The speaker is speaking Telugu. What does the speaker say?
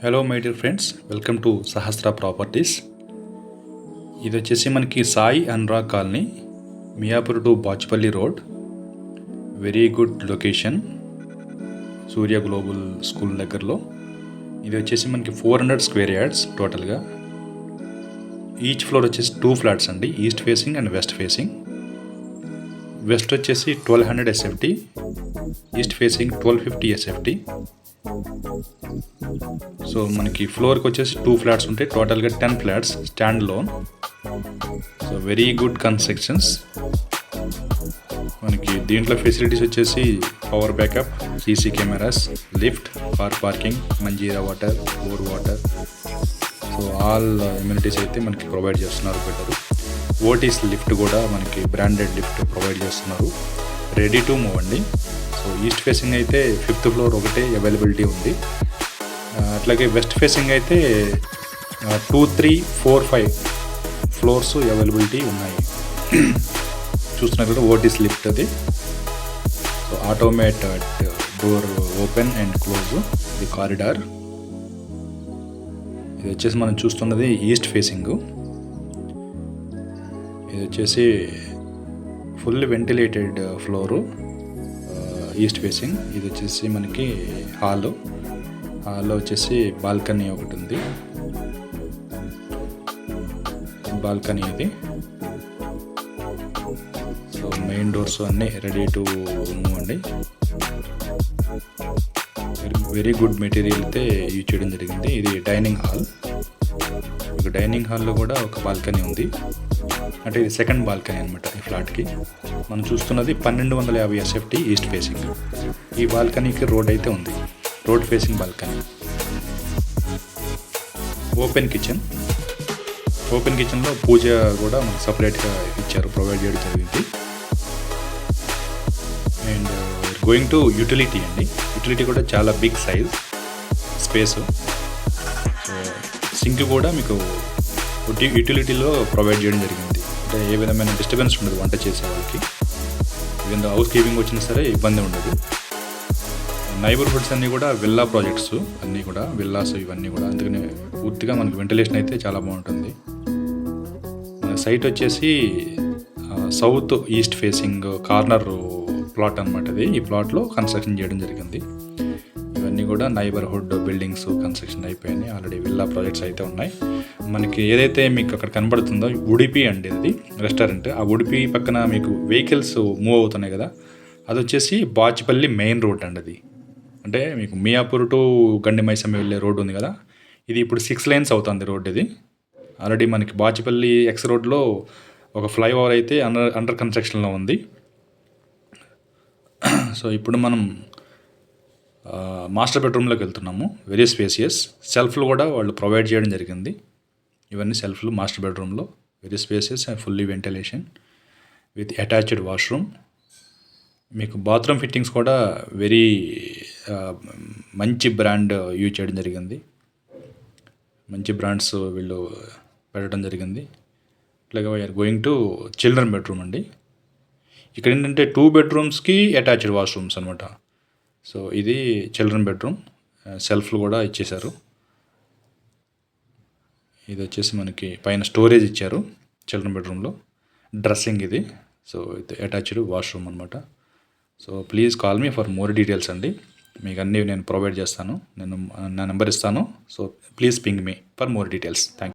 Hello my dear friends, welcome to Sahasra properties. ఇది వచ్చేసి మనకి Sai Anurag colony, Miyapur to Bachupalli road. Very good location, Surya global school దగ్గరలో. ఇది వచ్చేసి మనకి 400 స్క్వేర్ యార్డ్స్ టోటల్గా. ఈచ్ ఫ్లోర్ వచ్చేసి 2 ఫ్లాట్స్ అండి, east facing and west facing. West వచ్చేసి 1200 SFT, east facing 1250 SFT. So మనకి ఫ్లోర్కి వచ్చేసి 2 ఫ్లాట్స్ ఉంటాయి, టోటల్గా 10 flats standalone. So very good constructions. మనకి దీంట్లో ఫెసిలిటీస్ వచ్చేసి power backup, CC cameras, lift, car parking, Manjira water, bore water. So all amenities అయితే మనకి ప్రొవైడ్ చేస్తున్నారు. పెట్టారు ఓటీస్ లిఫ్ట్ కూడా మనకి బ్రాండెడ్ లిఫ్ట్ ప్రొవైడ్ చేస్తున్నారు. రెడీ టు మూవ్ అండి. సో ఈస్ట్ ఫేసింగ్ అయితే 5th ఫ్లోర్ ఒకటే అవైలబిలిటీ ఉంది. అట్లాగే వెస్ట్ ఫేసింగ్ అయితే 2, 3, 4, 5 ఫ్లోర్స్ అవైలబిలిటీ ఉన్నాయి. చూస్తున్నారు కదా, ఓటీస్ లిఫ్ట్ అది. So automated door open and close. ఇది కారిడార్. ఇది వచ్చేసి మనం చూస్తున్నది ఈస్ట్ ఫేసింగ్. ఇది వచ్చేసి full ventilated floor, east facing. ఇది వచ్చేసి మనకి హాల్లో వచ్చేసి బాల్కనీ ఒకటి ఉంది. బాల్కనీ ఇది. సో మెయిన్ డోర్స్ అన్నీ రెడీ టు మూవ్ అండి. వెరీ గుడ్ మెటీరియల్ అయితే యూజ్ చేయడం జరిగింది. ఇది డైనింగ్ హాల్. మీకు డైనింగ్ హాల్లో కూడా ఒక బాల్కనీ ఉంది, అంటే ఇది సెకండ్ బాల్కనీ అనమాట ఈ ఫ్లాట్కి. మనం చూస్తున్నది 1250 ఎస్ఎఫ్టీ ఈస్ట్ ఫేసింగ్. ఈ బాల్కనీకి రోడ్ అయితే ఉంది, రోడ్ ఫేసింగ్ బాల్కనీ. ఓపెన్ కిచెన్లో పూజ కూడా మనకు సపరేట్గా ఇచ్చారు, ప్రొవైడ్ చేయడం జరిగింది. అండ్ గోయింగ్ టు యూటిలిటీ అండి. యూటిలిటీ కూడా చాలా big size space. So sink కూడా మీకు యూటిలిటీలో ప్రొవైడ్ చేయడం జరిగింది. అంటే ఏ విధమైన డిస్టర్బెన్స్ ఉండదు వంట చేసే వాళ్ళకి. ఈవెన్ హౌస్ కీపింగ్ వచ్చినా సరే ఇబ్బంది ఉండదు. నైబర్హుడ్స్ అన్నీ కూడా విల్లా ప్రాజెక్ట్స్, అన్నీ కూడా విల్లాస్ ఇవన్నీ కూడా. అందుకని పూర్తిగా మనకి వెంటిలేషన్ అయితే చాలా బాగుంటుంది. మన సైట్ వచ్చేసి south east facing corner plot అనమాట ఇది. ఈ ప్లాట్లో కన్స్ట్రక్షన్ చేయడం జరిగింది. ఇవన్నీ కూడా నైబర్హుడ్ బిల్డింగ్స్ కన్స్ట్రక్షన్ అయిపోయినాయి. ఆల్రెడీ విల్లా ప్రాజెక్ట్స్ అయితే ఉన్నాయి. మనకి ఏదైతే మీకు అక్కడ కనబడుతుందో ఉడిపి అండి, అది రెస్టారెంట్. ఆ ఉడిపి పక్కన మీకు వెహికల్స్ మూవ్ అవుతున్నాయి కదా, అది వచ్చేసి బాచుపల్లి మెయిన్ రోడ్ అండి. అది అంటే మీకు మియాపూర్ టు గండిమైసమ్మ వెళ్ళే రోడ్ ఉంది కదా, ఇది ఇప్పుడు 6 lanes అవుతుంది రోడ్ ఇది. ఆల్రెడీ మనకి బాచుపల్లి ఎక్స్ రోడ్లో ఒక ఫ్లైఓవర్ అయితే అండర్ కన్స్ట్రక్షన్లో ఉంది. సో ఇప్పుడు మనం మాస్టర్ బెడ్రూమ్లోకి వెళ్తున్నాము. Very spacious. సెల్ఫ్లు కూడా వాళ్ళు ప్రొవైడ్ చేయడం జరిగింది. ఇవన్నీ సెల్ఫ్లు మాస్టర్ బెడ్రూమ్లో. Very spacious and fully ventilation with attached washroom. మీకు బాత్రూమ్ ఫిట్టింగ్స్ కూడా వెరీ మంచి బ్రాండ్ యూజ్ చేయడం జరిగింది. మంచి బ్రాండ్స్ వీళ్ళు పెట్టడం జరిగింది. అట్లాగే we're going to children bedroom అండి. ఇక్కడ ఏంటంటే 2 bedrooms అటాచ్డ్ వాష్రూమ్స్ అనమాట. సో ఇది చిల్డ్రన్ బెడ్రూమ్. సెల్ఫ్లు కూడా ఇచ్చేశారు. ఇది వచ్చేసి మనకి పైన స్టోరేజ్ ఇచ్చారు చిల్డ్రన్ బెడ్రూమ్లో. డ్రెస్సింగ్ ఇది. సో ఇది అటాచ్డ్ వాష్రూమ్ అనమాట. So please call me for more details అండి. మీకు అన్నీ నేను ప్రొవైడ్ చేస్తాను. నేను నా నెంబర్ ఇస్తాను. So please ping me for more details. Thank you.